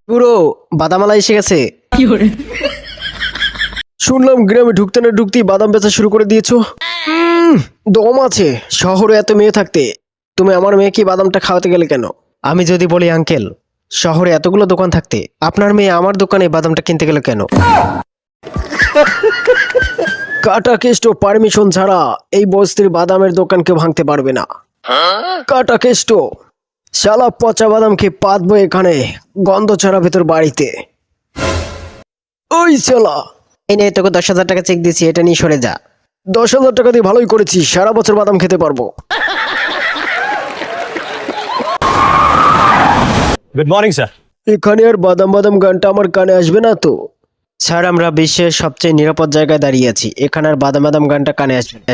পুরো বাদামালা এসে গেছে। শুনলাম গ্রামে ঢুকতে না ঢুকতেই বাদাম বেচা শুরু করে দিয়েছো। দম আছে শহরে এত মেয়ে থাকতে, তুমি আমার মেয়েকে বাদামটা খাওয়াতে গেলে কেন? আমি যদি বলি আঙ্কেল, শহরে এতগুলো দোকান থাকতে আপনার মেয়ে আমার দোকানে বাদামটা কিনতে গেল কেন? কাটা কেষ্ট পারমিশন ছাড়া এই বস্তির বাদামের দোকান কেউ ভাঙতে পারবে না। কাটা কেষ্ট শালা পচা বাদাম খেয়ে পাতবো এখানে, গন্ধ ছাড়া ভেতর বাড়িতে। ওই শালা, এই নে তোকে 10,000 টাকা চেক দিয়েছি, এটা নিয়ে সরে যা। 10,000 টাকা দিয়ে ভালোই করেছি, সারা বছর বাদাম খেতে পারবো। Good morning sir. এখানে আর বাদাম বাদাম গানটা আমার কানে আসবে না তো? স্যার আমরা বিশ্বের সবচেয়ে নিরাপদ জায়গায় দাঁড়িয়ে আছি, এখানে আর বাদাম বাদাম গানটা কানে আসবে না।